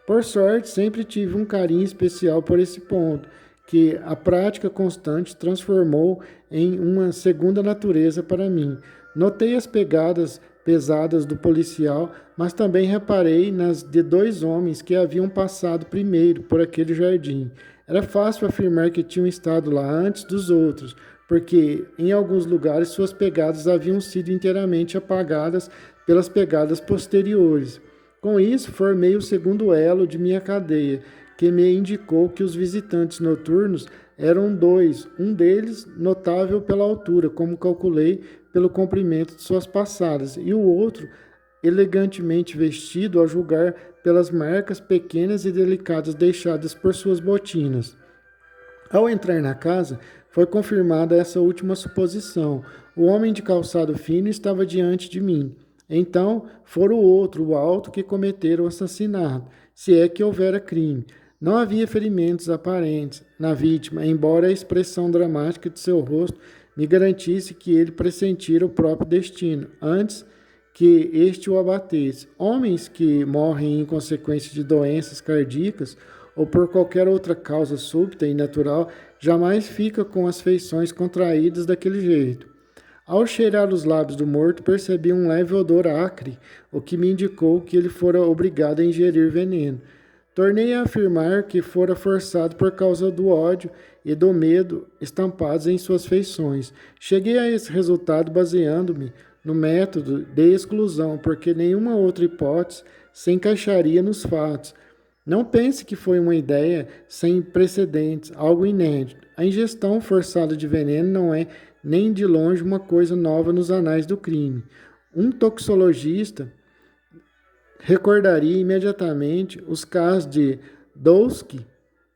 Por sorte, sempre tive um carinho especial por esse ponto, que a prática constante transformou em uma segunda natureza para mim. Notei as pegadas pesadas do policial, mas também reparei nas de 2 homens que haviam passado primeiro por aquele jardim. Era fácil afirmar que tinham estado lá antes dos outros, porque em alguns lugares suas pegadas haviam sido inteiramente apagadas pelas pegadas posteriores. Com isso, formei o segundo elo de minha cadeia, que me indicou que os visitantes noturnos Eram dois, um deles notável pela altura, como calculei pelo comprimento de suas passadas, e o outro elegantemente vestido, a julgar pelas marcas pequenas e delicadas deixadas por suas botinas. Ao entrar na casa, foi confirmada essa última suposição. O homem de calçado fino estava diante de mim. Então, fora o outro, o alto, que cometera o assassinato, se é que houvera crime. Não havia ferimentos aparentes na vítima, embora a expressão dramática de seu rosto me garantisse que ele pressentira o próprio destino, antes que este o abatesse. Homens que morrem em consequência de doenças cardíacas ou por qualquer outra causa súbita e natural, jamais fica com as feições contraídas daquele jeito. Ao cheirar os lábios do morto, percebi um leve odor acre, o que me indicou que ele fora obrigado a ingerir veneno. Tornei a afirmar que fora forçado por causa do ódio e do medo estampados em suas feições. Cheguei a esse resultado baseando-me no método de exclusão, porque nenhuma outra hipótese se encaixaria nos fatos. Não pense que foi uma ideia sem precedentes, algo inédito. A ingestão forçada de veneno não é nem de longe uma coisa nova nos anais do crime. Um toxicologista recordaria imediatamente os casos de Dowski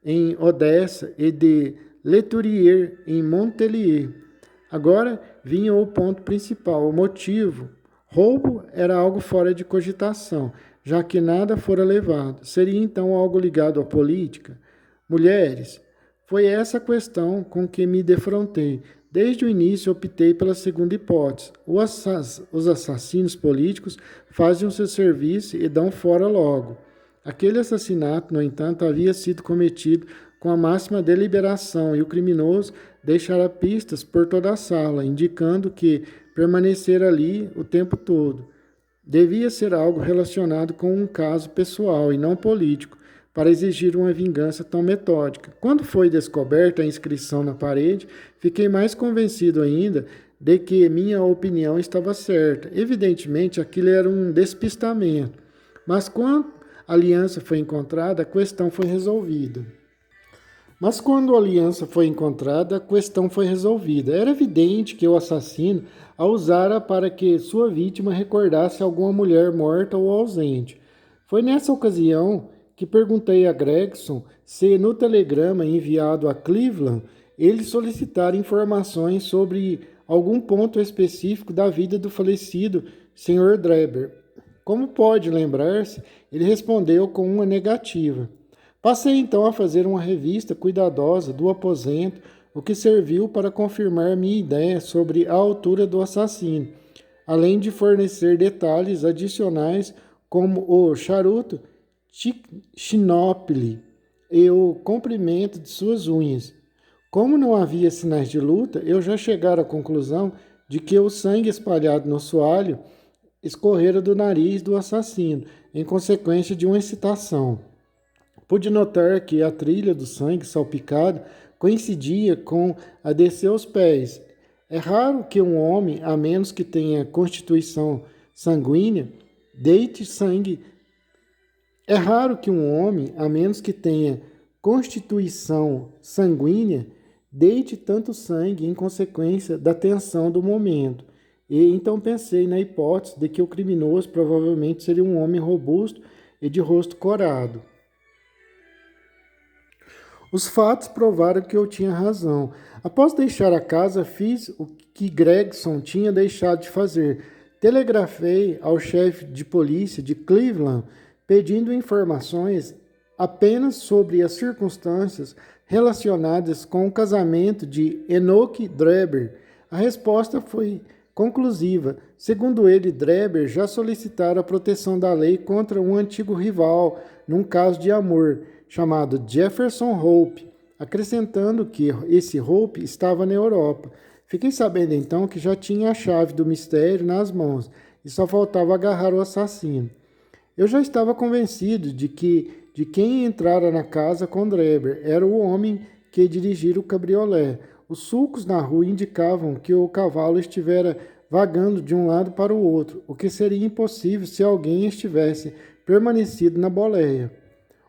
em Odessa e de Leturier em Montpellier. Agora vinha o ponto principal, o motivo. Roubo era algo fora de cogitação, já que nada fora levado. Seria então algo ligado à política? Mulheres, foi essa a questão com que me defrontei. Desde o início optei pela segunda hipótese. Os assassinos políticos fazem o seu serviço e dão fora logo. Aquele assassinato, no entanto, havia sido cometido com a máxima deliberação e o criminoso deixara pistas por toda a sala, indicando que permanecera ali o tempo todo. Devia ser algo relacionado com um caso pessoal e não político, para exigir uma vingança tão metódica. Quando foi descoberta a inscrição na parede, fiquei mais convencido ainda de que minha opinião estava certa. Evidentemente, aquilo era um despistamento. Mas quando a aliança foi encontrada, a questão foi resolvida. Era evidente que o assassino a usara para que sua vítima recordasse alguma mulher morta ou ausente. Foi nessa ocasião que perguntei a Gregson se no telegrama enviado a Cleveland ele solicitara informações sobre algum ponto específico da vida do falecido Sr. Dreber. Como pode lembrar-se, ele respondeu com uma negativa. Passei então a fazer uma revista cuidadosa do aposento, o que serviu para confirmar minha ideia sobre a altura do assassino, além de fornecer detalhes adicionais como o charuto Schnopple e o comprimento de suas unhas. Como não havia sinais de luta, eu já chegara à conclusão de que o sangue espalhado no soalho escorrera do nariz do assassino, em consequência de uma excitação. Pude notar que a trilha do sangue salpicado coincidia com a de seus pés. É raro que um homem, a menos que tenha constituição sanguínea, deite sangue. É raro que um homem, a menos que tenha constituição sanguínea, deite tanto sangue em consequência da tensão do momento. E então pensei na hipótese de que o criminoso provavelmente seria um homem robusto e de rosto corado. Os fatos provaram que eu tinha razão. Após deixar a casa, fiz o que Gregson tinha deixado de fazer. Telegrafei ao chefe de polícia de Cleveland pedindo informações apenas sobre as circunstâncias relacionadas com o casamento de Enoch Dreber. A resposta foi conclusiva. Segundo ele, Dreber já solicitara a proteção da lei contra um antigo rival num caso de amor, chamado Jefferson Hope, acrescentando que esse Hope estava na Europa. Fiquei sabendo então que já tinha a chave do mistério nas mãos e só faltava agarrar o assassino. Eu já estava convencido de quem entrara na casa com Dreber era o homem que dirigira o cabriolé. Os sulcos na rua indicavam que o cavalo estivera vagando de um lado para o outro, o que seria impossível se alguém estivesse permanecido na boleia.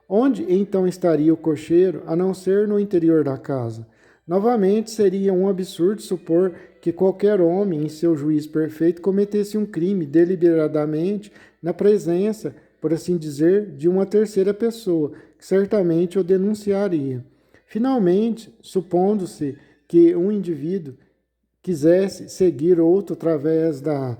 Onde então estaria o cocheiro, a não ser no interior da casa? Novamente, seria um absurdo supor que qualquer homem, em seu juízo perfeito, cometesse um crime deliberadamente na presença, por assim dizer, de uma terceira pessoa, que certamente o denunciaria. Finalmente, supondo-se que um indivíduo quisesse seguir outro através da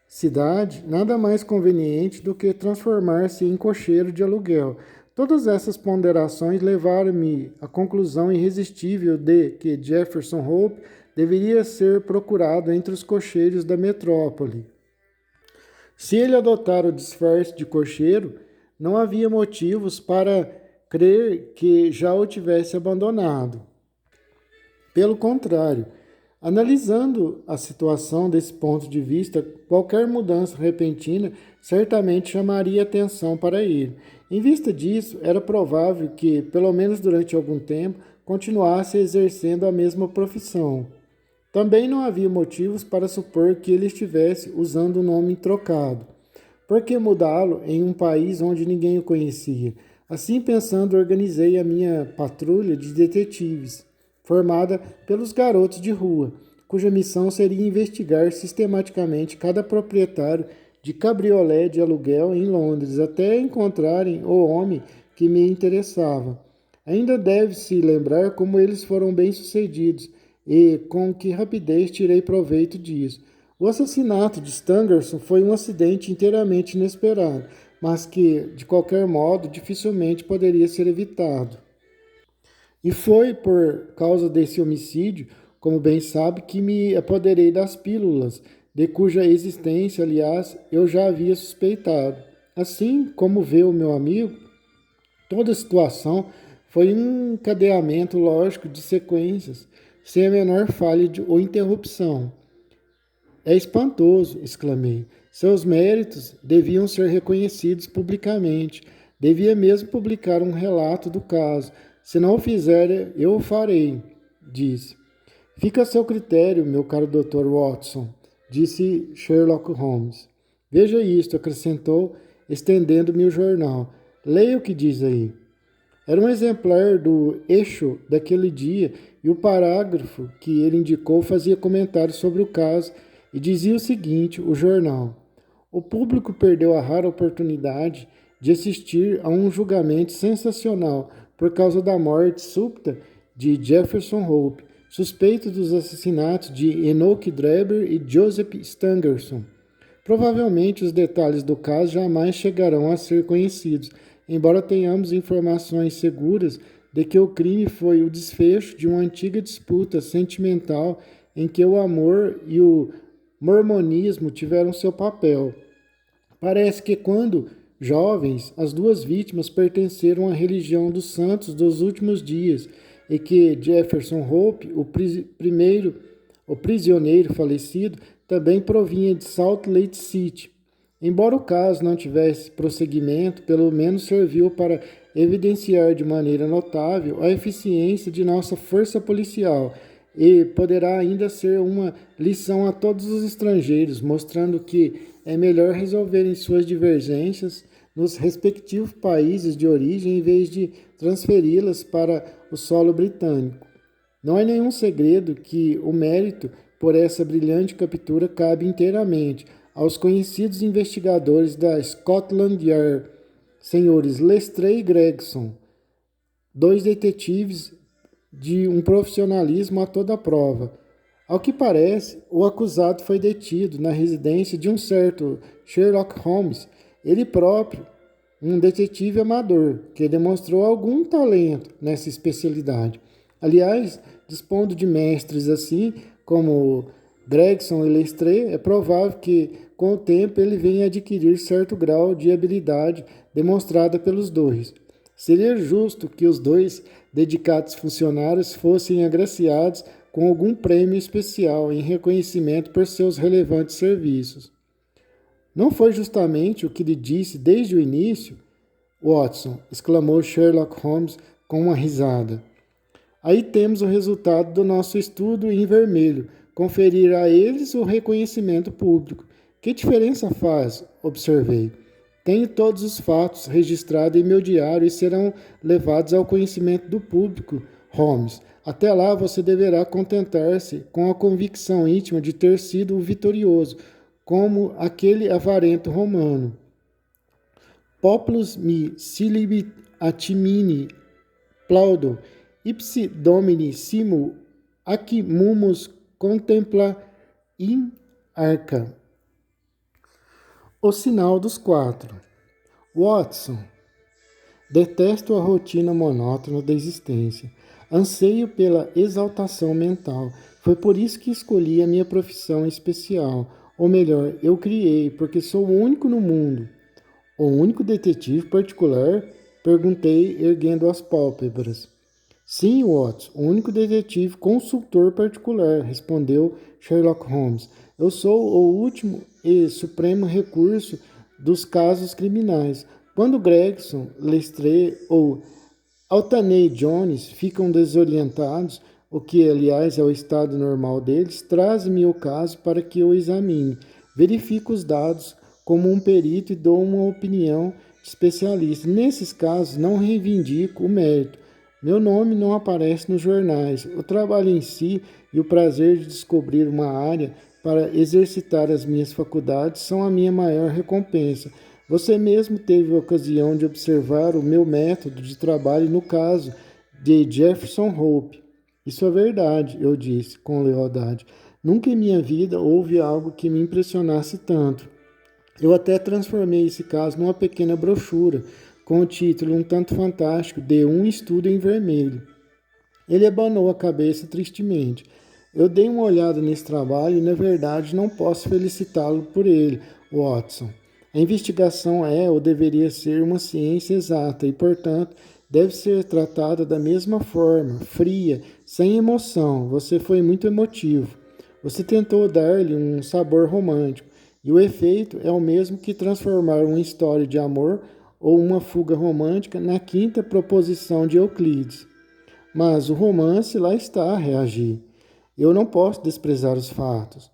cidade, nada mais conveniente do que transformar-se em cocheiro de aluguel. Todas essas ponderações levaram-me à conclusão irresistível de que Jefferson Hope deveria ser procurado entre os cocheiros da metrópole. Se ele adotar o disfarce de cocheiro, não havia motivos para crer que já o tivesse abandonado. Pelo contrário, analisando a situação desse ponto de vista, qualquer mudança repentina certamente chamaria atenção para ele. Em vista disso, era provável que, pelo menos durante algum tempo, continuasse exercendo a mesma profissão. Também não havia motivos para supor que ele estivesse usando o nome trocado. Por que mudá-lo em um país onde ninguém o conhecia? Assim pensando, organizei a minha patrulha de detetives, formada pelos garotos de rua, cuja missão seria investigar sistematicamente cada proprietário de cabriolé de aluguel em Londres, até encontrarem o homem que me interessava. Ainda deve-se lembrar como eles foram bem-sucedidos e com que rapidez tirei proveito disso. O assassinato de Stangerson foi um acidente inteiramente inesperado, mas que, de qualquer modo, dificilmente poderia ser evitado. E foi por causa desse homicídio, como bem sabe, que me apoderei das pílulas, de cuja existência, aliás, eu já havia suspeitado. Assim como vê o meu amigo, toda a situação foi um encadeamento lógico de sequências, sem a menor falha ou interrupção. É espantoso, exclamei. Seus méritos deviam ser reconhecidos publicamente. Devia mesmo publicar um relato do caso. Se não o fizer, eu o farei, disse. Fica a seu critério, meu caro Dr. Watson, disse Sherlock Holmes. Veja isto, acrescentou, estendendo-me o jornal. Leia o que diz aí. Era um exemplar do Eixo daquele dia e o parágrafo que ele indicou fazia comentários sobre o caso e dizia o seguinte, o jornal. O público perdeu a rara oportunidade de assistir a um julgamento sensacional por causa da morte súbita de Jefferson Hope, suspeito dos assassinatos de Enoch Drebber e Joseph Stangerson. Provavelmente os detalhes do caso jamais chegarão a ser conhecidos, embora tenhamos informações seguras de que o crime foi o desfecho de uma antiga disputa sentimental em que o amor e o mormonismo tiveram seu papel. Parece que quando jovens, as duas vítimas pertenceram à religião dos santos dos últimos dias e que Jefferson Hope, o prisioneiro falecido, também provinha de Salt Lake City. Embora o caso não tivesse prosseguimento, pelo menos serviu para evidenciar de maneira notável a eficiência de nossa força policial e poderá ainda ser uma lição a todos os estrangeiros, mostrando que é melhor resolverem suas divergências nos respectivos países de origem em vez de transferi-las para o solo britânico. Não é nenhum segredo que o mérito por essa brilhante captura cabe inteiramente aos conhecidos investigadores da Scotland Yard, senhores Lestrade e Gregson, dois detetives de um profissionalismo a toda prova. Ao que parece, o acusado foi detido na residência de um certo Sherlock Holmes, ele próprio, um detetive amador, que demonstrou algum talento nessa especialidade. Aliás, dispondo de mestres assim como Gregson e Lestrade, é provável que, com o tempo, ele venha a adquirir certo grau de habilidade demonstrada pelos dois. Seria justo que os dois dedicados funcionários fossem agraciados com algum prêmio especial em reconhecimento por seus relevantes serviços. Não foi justamente o que lhe disse desde o início, Watson, exclamou Sherlock Holmes com uma risada. Aí temos o resultado do nosso estudo em vermelho, conferir a eles o reconhecimento público. Que diferença faz? Observei. Tenho todos os fatos registrados em meu diário e serão levados ao conhecimento do público. Holmes. Até lá você deverá contentar-se com a convicção íntima de ter sido o vitorioso, como aquele avarento romano. Populus me silibit atimini plaudo, ipsi domini simul ac mumus contempla in arca. O sinal dos quatro. Watson, detesto a rotina monótona da existência. Anseio pela exaltação mental. Foi por isso que escolhi a minha profissão especial. Ou melhor, eu criei, porque sou o único no mundo. O único detetive particular? Perguntei, erguendo as pálpebras. Sim, Watson, o único detetive consultor particular, respondeu Sherlock Holmes. Eu sou o último e supremo recurso dos casos criminais. Quando Gregson, Lestrade ou Altanei Jones ficam desorientados, o que, aliás, é o estado normal deles, traz-me o caso para que eu examine. Verifico os dados como um perito e dou uma opinião de especialista. Nesses casos, não reivindico o mérito. Meu nome não aparece nos jornais. O trabalho em si e o prazer de descobrir uma área para exercitar as minhas faculdades são a minha maior recompensa. Você mesmo teve a ocasião de observar o meu método de trabalho no caso de Jefferson Hope. Isso é verdade, eu disse, com lealdade. Nunca em minha vida houve algo que me impressionasse tanto. Eu até transformei esse caso numa pequena brochura, com o título um tanto fantástico de Um Estudo em Vermelho. Ele abanou a cabeça tristemente. Eu dei uma olhada nesse trabalho e, na verdade, não posso felicitá-lo por ele, Watson. A investigação é, ou deveria ser, uma ciência exata e, portanto, deve ser tratada da mesma forma, fria, sem emoção. Você foi muito emotivo. Você tentou dar-lhe um sabor romântico, e o efeito é o mesmo que transformar uma história de amor ou uma fuga romântica na quinta proposição de Euclides. Mas o romance lá está, reagi. Eu não posso desprezar os fatos.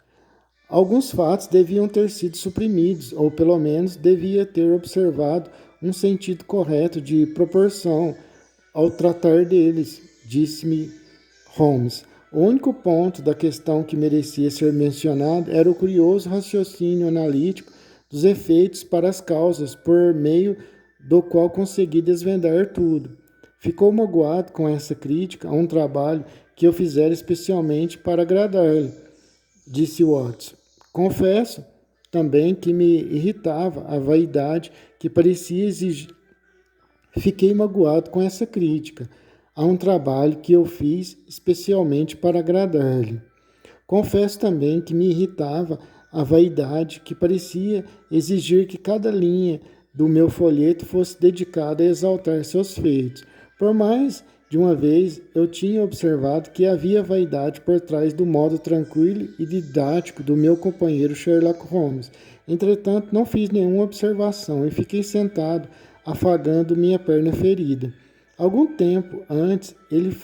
Alguns fatos deviam ter sido suprimidos, ou pelo menos devia ter observado um sentido correto de proporção ao tratar deles, disse-me Holmes. O único ponto da questão que merecia ser mencionado era o curioso raciocínio analítico dos efeitos para as causas, por meio do qual consegui desvendar tudo. Ficou magoado com essa crítica a um trabalho que eu fizera especialmente para agradar-lhe, disse Watson. Confesso também que me irritava a vaidade que parecia exigir. Fiquei magoado com essa crítica a um trabalho que eu fiz especialmente para agradar-lhe. Confesso também que me irritava a vaidade que parecia exigir que cada linha do meu folheto fosse dedicada a exaltar seus feitos. Por mais de uma vez eu tinha observado que havia vaidade por trás do modo tranquilo e didático do meu companheiro Sherlock Holmes. Entretanto, não fiz nenhuma observação e fiquei sentado, afagando minha perna ferida. Algum tempo antes,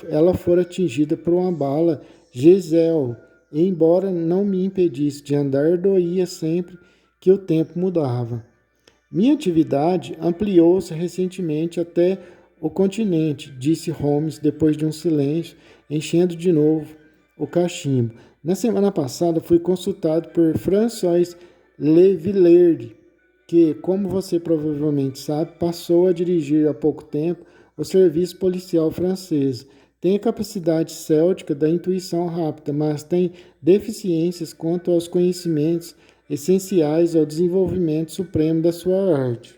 ela fora atingida por uma bala Giselle, e embora não me impedisse de andar, doía sempre que o tempo mudava. Minha atividade ampliou-se recentemente até o continente, disse Holmes depois de um silêncio, enchendo de novo o cachimbo. Na semana passada fui consultado por François Levillard, que, como você provavelmente sabe, passou a dirigir há pouco tempo o serviço policial francês. Tem a capacidade céltica da intuição rápida, mas tem deficiências quanto aos conhecimentos essenciais ao desenvolvimento supremo da sua arte.